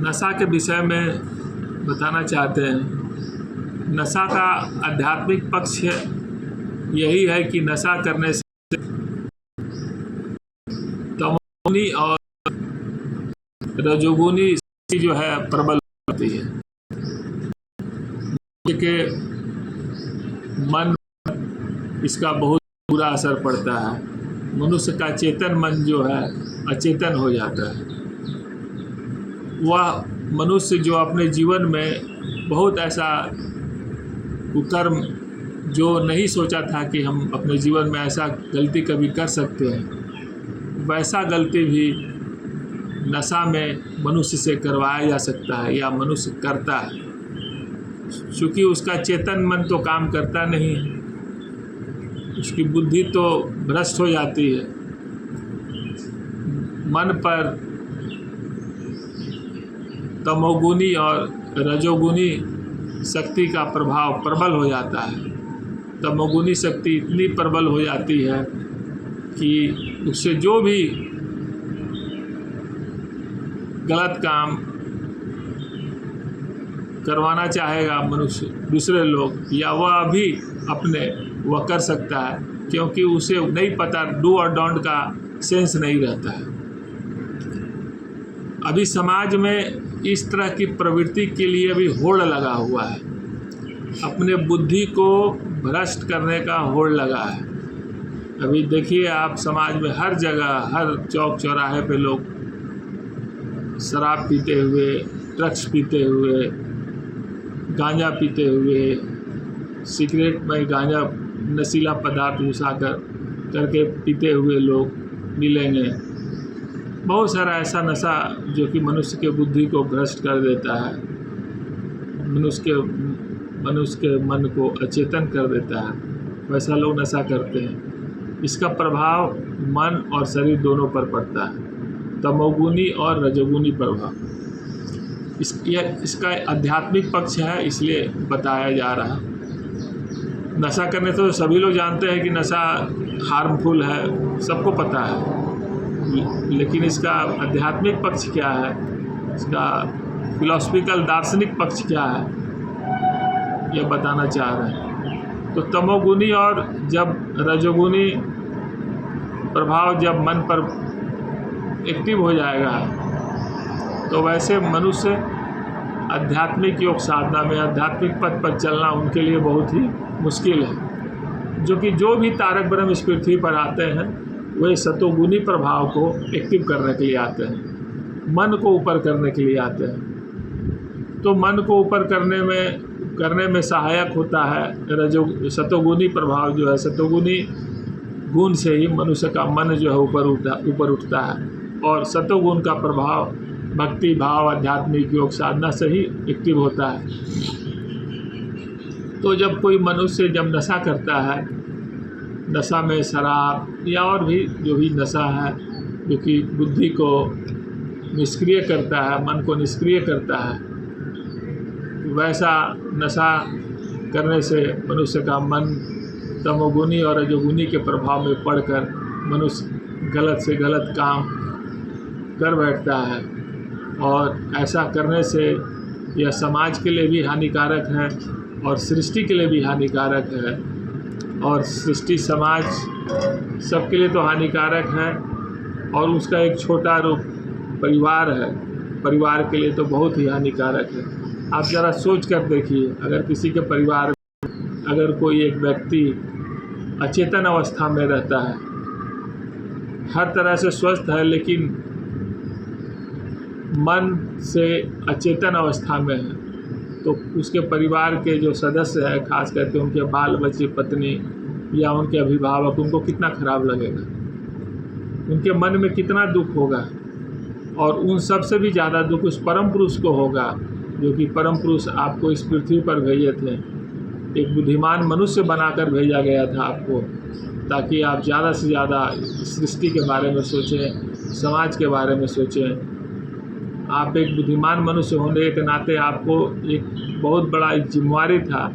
नशा के विषय में बताना चाहते हैं। नशा का आध्यात्मिक पक्ष यही है कि नशा करने से तमोगुनी और रजोगुनी जो है प्रबल होती है कि मन इसका बहुत बुरा असर पड़ता है। मनुष्य का चेतन मन जो है अचेतन हो जाता है। वह मनुष्य जो अपने जीवन में बहुत ऐसा कुकर्म जो नहीं सोचा था कि हम अपने जीवन में ऐसा गलती कभी कर सकते हैं, वैसा गलती भी नशा में मनुष्य से करवाया जा सकता है या मनुष्य करता है। क्योंकि उसका चेतन मन तो काम करता नहीं है, उसकी बुद्धि तो भ्रष्ट हो जाती है। मन पर तमोगुनी और रजोगुनी शक्ति का प्रभाव प्रबल हो जाता है। तमोगुनी शक्ति इतनी प्रबल हो जाती है कि उससे जो भी गलत काम करवाना चाहेगा मनुष्य, दूसरे लोग या वह भी अपने वह कर सकता है, क्योंकि उसे नहीं पता, डू और डोंट का सेंस नहीं रहता है। अभी समाज में इस तरह की प्रवृत्ति के लिए भी होड़ लगा हुआ है। अपने बुद्धि को भ्रष्ट करने का होड़ लगा है। अभी देखिए आप, समाज में हर जगह, हर चौक चौराहे पे लोग शराब पीते हुए, ड्रग्स पीते हुए, गांजा पीते हुए, सिगरेट में गांजा नशीला पदार्थ मिलाकर करके पीते हुए लोग मिलेंगे। बहुत सारा ऐसा नशा जो कि मनुष्य के बुद्धि को भ्रष्ट कर देता है, मनुष्य के मन को अचेतन कर देता है, वैसा लोग नशा करते हैं। इसका प्रभाव मन और शरीर दोनों पर पड़ता है, तमोगुनी और रजोगुनी प्रभाव। इसका आध्यात्मिक पक्ष है, इसलिए बताया जा रहा। नशा करने तो सभी लोग जानते हैं कि नशा हार्मफुल है, सबको पता है, लेकिन इसका आध्यात्मिक पक्ष क्या है, इसका फिलॉसफिकल दार्शनिक पक्ष क्या है, यह बताना चाह रहे हैं। तो तमोगुनी और जब रजोगुनी प्रभाव जब मन पर एक्टिव हो जाएगा, तो वैसे मनुष्य आध्यात्मिक योग साधना में, आध्यात्मिक पथ पर चलना उनके लिए बहुत ही मुश्किल है। जो कि जो भी तारक ब्रह्म इस पृथ्वी पर आते हैं, वे सतोगुनी प्रभाव को एक्टिव करने के लिए आते हैं, मन को ऊपर करने के लिए आते हैं। तो मन को ऊपर करने में सहायक होता है सतोगुनी प्रभाव जो है। सतोगुनी गुण से ही मनुष्य का मन जो है ऊपर उठता है, और सतोगुण का प्रभाव भक्ति भाव, आध्यात्मिक योग साधना से ही एक्टिव होता है। तो जब कोई मनुष्य जब नशा करता है, नशा में शराब या और भी जो भी नशा है जो कि बुद्धि को निष्क्रिय करता है, मन को निष्क्रिय करता है, वैसा नशा करने से मनुष्य का मन तमोगुनी और रजोगुनी के प्रभाव में पड़कर मनुष्य गलत से गलत काम कर बैठता है। और ऐसा करने से यह समाज के लिए भी हानिकारक है और सृष्टि के लिए भी हानिकारक है, और सृष्टि समाज सबके लिए तो हानिकारक है। और उसका एक छोटा रूप परिवार है, परिवार के लिए तो बहुत ही हानिकारक है। आप ज़रा सोच कर देखिए, अगर किसी के परिवार में अगर कोई एक व्यक्ति अचेतन अवस्था में रहता है, हर तरह से स्वस्थ है, लेकिन मन से अचेतन अवस्था में है, तो उसके परिवार के जो सदस्य हैं, खास करके उनके बाल बच्चे, पत्नी या उनके अभिभावक, उनको कितना खराब लगेगा, उनके मन में कितना दुख होगा। और उन सब से भी ज़्यादा दुख उस परम पुरुष को होगा, जो कि परम पुरुष आपको इस पृथ्वी पर भेजे थे। एक बुद्धिमान मनुष्य बनाकर भेजा गया था आपको, ताकि आप ज़्यादा से ज़्यादा सृष्टि के बारे में सोचें, समाज के बारे में सोचें। आप एक बुद्धिमान मनुष्य होने के नाते आपको एक बहुत बड़ा एक जिम्मेवारी था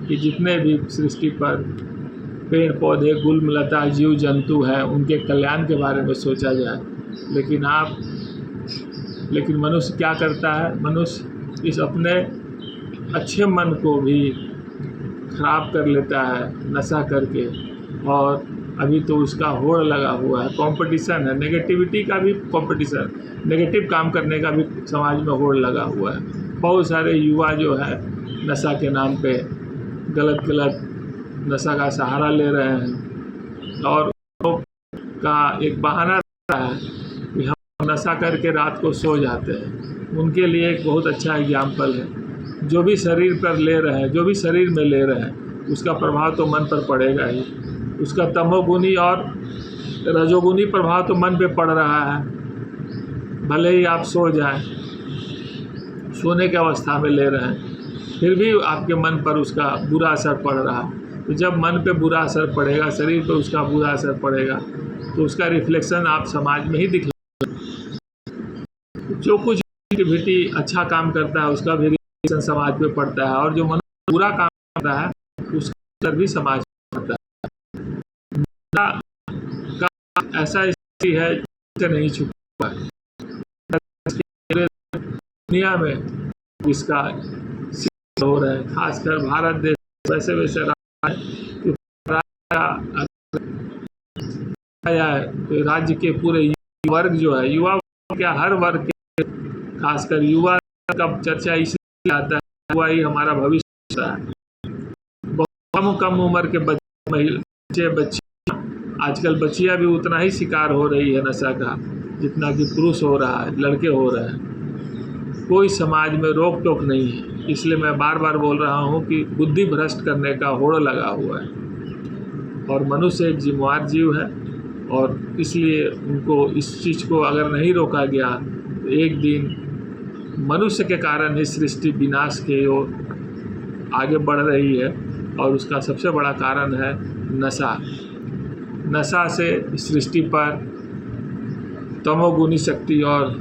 कि जितने भी सृष्टि पर पेड़ पौधे, गुलमलता, जीव जंतु हैं, उनके कल्याण के बारे में सोचा जाए। लेकिन आप लेकिन मनुष्य क्या करता है, मनुष्य इस अपने अच्छे मन को भी खराब कर लेता है नशा करके। और अभी तो उसका होड़ लगा हुआ है, कंपटीशन है, नेगेटिविटी का भी कंपटीशन, नेगेटिव काम करने का भी समाज में होड़ लगा हुआ है। बहुत सारे युवा जो है नशा के नाम पे गलत नशा का सहारा ले रहे हैं और का एक बहाना रहता है कि हम नशा करके रात को सो जाते हैं। उनके लिए एक बहुत अच्छा एग्जाम्पल है। जो भी शरीर पर ले रहे हैं, जो भी शरीर में ले रहे हैं, उसका प्रभाव तो मन पर पड़ेगा ही। उसका तमोगुनी और रजोगुनी प्रभाव तो मन पे पड़ रहा है। भले ही आप सो जाएं, सोने की अवस्था में ले रहे हैं, फिर भी आपके मन पर उसका बुरा असर पड़ रहा है। तो जब मन पे बुरा असर पड़ेगा, शरीर पर उसका बुरा असर पड़ेगा, तो उसका रिफ्लेक्शन आप समाज में ही दिखेगा। जो कुछ एक्टिविटी अच्छा काम करता है उसका भी रिफ्लेक्शन समाज पे पड़ता है, और जो मनुष्य बुरा काम करता है उसका असर भी समाज पे पड़ता है। का ऐसा स्थिति है जिससे नहीं छुपा है। दुनिया में इसका हो रहा है, खासकर भारत देश वैसे राज्य के पूरे वर्ग जो है, युवा क्या हर वर्ग के, खासकर युवा का चर्चा इसलिए आता है, युवा ही हमारा भविष्य है। बहुत कम उम्र के बच्चे आजकल बच्चियां भी उतना ही शिकार हो रही है नशा का जितना कि पुरुष हो रहा है, लड़के हो रहे हैं। कोई समाज में रोक टोक नहीं है। इसलिए मैं बार बार बोल रहा हूँ कि बुद्धि भ्रष्ट करने का होड़ लगा हुआ है, और मनुष्य एक जिम्मेवार जीव है, और इसलिए उनको इस चीज़ को अगर नहीं रोका गया तो एक दिन मनुष्य के कारण ही सृष्टि विनाश के ओर आगे बढ़ रही है। और उसका सबसे बड़ा कारण है नशा। नशा से सृष्टि पर तमोगुनी शक्ति और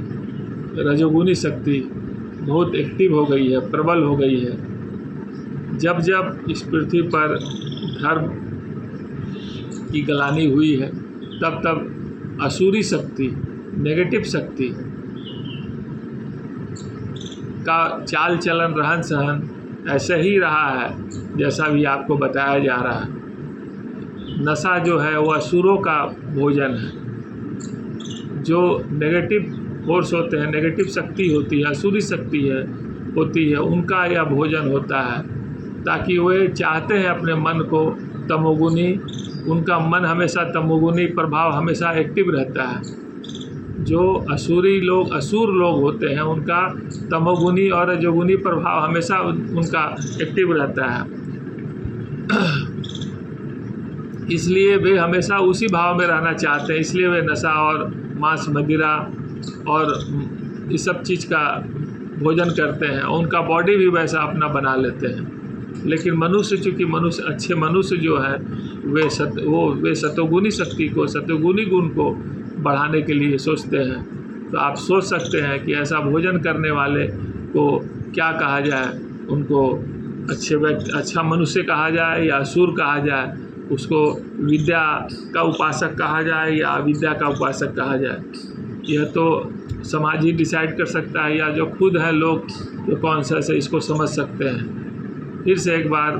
रजोगुनी शक्ति बहुत एक्टिव हो गई है, प्रबल हो गई है। जब जब इस पृथ्वी पर धर्म की गलानी हुई है, तब तब असुरी शक्ति, नेगेटिव शक्ति का चाल चलन, रहन सहन ऐसे ही रहा है जैसा भी आपको बताया जा रहा है। नशा जो है वह असुरों का भोजन है। जो नेगेटिव फोर्स होते हैं, नेगेटिव शक्ति होती है, असुरी शक्ति होती है, उनका यह भोजन होता है, ताकि वे चाहते हैं अपने मन को तमोगुनी, उनका मन हमेशा तमोगुनी प्रभाव हमेशा एक्टिव रहता है। जो असुर लोग होते हैं उनका तमोगुनी और रजोगुनी प्रभाव हमेशा उनका एक्टिव रहता है। इसलिए वे हमेशा उसी भाव में रहना चाहते हैं, इसलिए वे नशा और मांस मदिरा और इस सब चीज़ का भोजन करते हैं, उनका बॉडी भी वैसा अपना बना लेते हैं। लेकिन मनुष्य, चूँकि मनुष्य अच्छे मनुष्य जो है वे सतोगुनी शक्ति को, सतोगुनी गुण को बढ़ाने के लिए सोचते हैं। तो आप सोच सकते हैं कि ऐसा भोजन करने वाले को क्या कहा जाए, उनको अच्छा मनुष्य कहा जाए या असुर कहा जाए, उसको विद्या का उपासक कहा जाए या अविद्या का उपासक कहा जाए। यह तो समाज ही डिसाइड कर सकता है, या जो खुद है लोग जो कॉन्शियस है इसको समझ सकते हैं। फिर से एक बार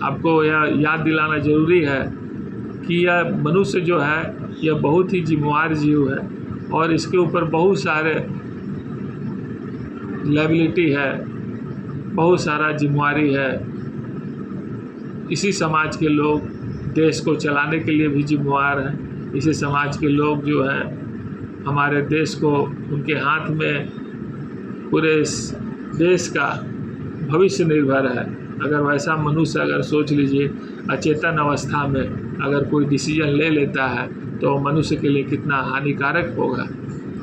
आपको यह याद दिलाना ज़रूरी है कि यह मनुष्य जो है यह बहुत ही जिम्मेवार जीव है, और इसके ऊपर बहुत सारे लायबिलिटी है, बहुत सारा जिम्मेवारी है। इसी समाज के लोग देश को चलाने के लिए भी जिम्मेवार हैं। इसी समाज के लोग जो हैं हमारे देश को, उनके हाथ में पूरे देश का भविष्य निर्भर है। अगर वैसा मनुष्य, अगर सोच लीजिए अचेतन अवस्था में अगर कोई डिसीजन ले लेता है तो मनुष्य के लिए कितना हानिकारक होगा।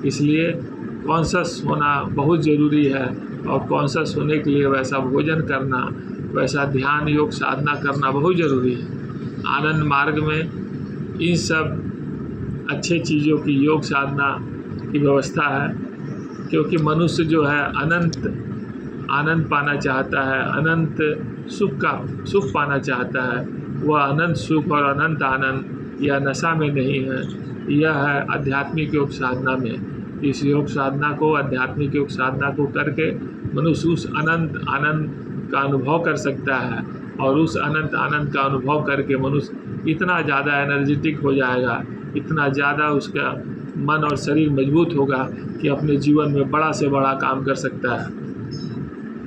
इसलिए कॉन्शस होना बहुत ज़रूरी है, और कॉन्शस होने के लिए वैसा भोजन करना, वैसा ध्यान योग साधना करना बहुत ज़रूरी है। आनंद मार्ग में इन सब अच्छे चीज़ों की योग साधना की व्यवस्था है, क्योंकि मनुष्य जो है आनंद पाना चाहता है, अनंत सुख पाना चाहता है। वह अनंत सुख और अनंत आनंद यह नशा में नहीं है, यह है आध्यात्मिक योग साधना में। इस योग साधना को, आध्यात्मिक योग साधना को करके मनुष्य उस अनंत आनंद का अनुभव कर सकता है, और उस अनंत आनंद का अनुभव करके मनुष्य इतना ज़्यादा एनर्जेटिक हो जाएगा, इतना ज़्यादा उसका मन और शरीर मजबूत होगा कि अपने जीवन में बड़ा से बड़ा काम कर सकता है।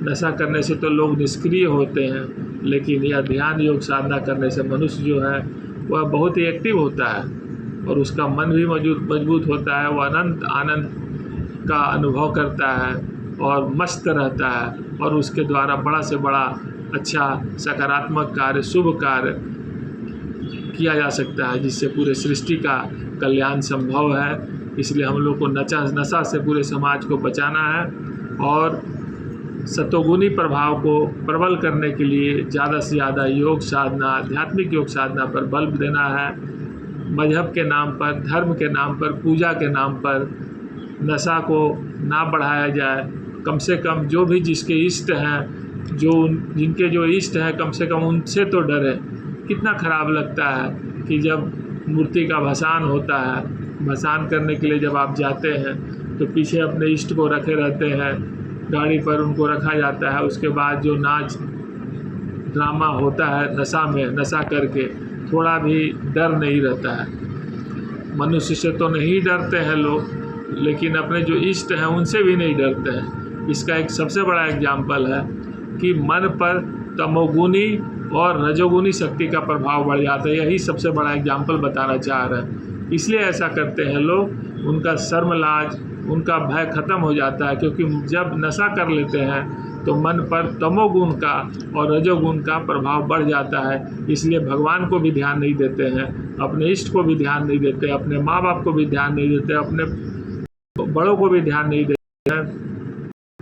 नशा करने से तो लोग निष्क्रिय होते हैं, लेकिन यह ध्यान योग साधना करने से मनुष्य जो है वह बहुत ही एक्टिव होता है, और उसका मन भी मजबूत होता है। वह अनंत आनंद का अनुभव करता है और मस्त रहता है, और उसके द्वारा बड़ा से बड़ा अच्छा सकारात्मक कार्य, शुभ कार्य किया जा सकता है, जिससे पूरे सृष्टि का कल्याण संभव है। इसलिए हम लोग को नशा से पूरे समाज को बचाना है, और सतोगुणी प्रभाव को प्रबल करने के लिए ज़्यादा से ज़्यादा योग साधना, आध्यात्मिक योग साधना पर बल देना है। मजहब के नाम पर, धर्म के नाम पर, पूजा के नाम पर नशा को ना बढ़ाया जाए। कम से कम जो भी जिसके इष्ट हैं, जिनके जो इष्ट हैं, कम से कम उनसे तो डरे। कितना ख़राब लगता है कि जब मूर्ति का भसान होता है, भसान करने के लिए जब आप जाते हैं तो पीछे अपने इष्ट को रखे रहते हैं, गाड़ी पर उनको रखा जाता है। उसके बाद जो नाच ड्रामा होता है नशा में, नशा करके थोड़ा भी डर नहीं रहता है। मनुष्य से तो नहीं डरते हैं लोग, लेकिन अपने जो इष्ट हैं उनसे भी नहीं डरते हैं। इसका एक सबसे बड़ा एग्जाम्पल है कि मन पर तमोगुनी और रजोगुनी शक्ति का प्रभाव बढ़ जाता है। यही सबसे बड़ा एग्जाम्पल बताना चाह रहे हैं। इसलिए ऐसा करते हैं लोग, उनका शर्म लाज, उनका भय ख़त्म हो जाता है, क्योंकि जब नशा कर लेते हैं तो मन पर तमोगुण का और रजोगुण का प्रभाव बढ़ जाता है। इसलिए भगवान को भी ध्यान नहीं देते हैं, अपने इष्ट को भी ध्यान नहीं देते, अपने माँ बाप को भी ध्यान नहीं देते, अपने बड़ों को भी ध्यान नहीं देते हैं,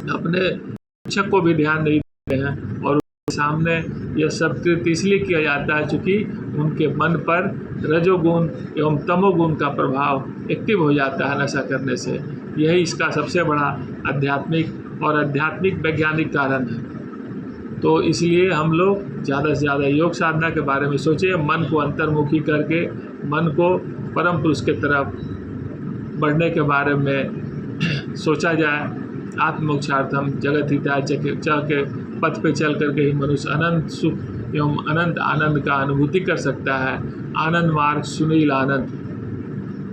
अपने शिक्षक को भी ध्यान नहीं देते हैं, और उनके सामने यह सब कृत्य इसलिए किया जाता है क्योंकि उनके मन पर रजोगुण एवं तमोगुण का प्रभाव एक्टिव हो जाता है नशा करने से। यही इसका सबसे बड़ा आध्यात्मिक वैज्ञानिक कारण है। तो इसलिए हम लोग ज़्यादा से ज़्यादा योग साधना के बारे में सोचें, मन को अंतर्मुखी करके मन को परम पुरुष के तरफ बढ़ने के बारे में सोचा जाए। आत्मोक्षार्थम जगत हिताय च के पथ पे चल करके ही मनुष्य अनंत सुख एवं अनंत आनंद का अनुभूति कर सकता है। आनंद मार्ग सुनील आनंद।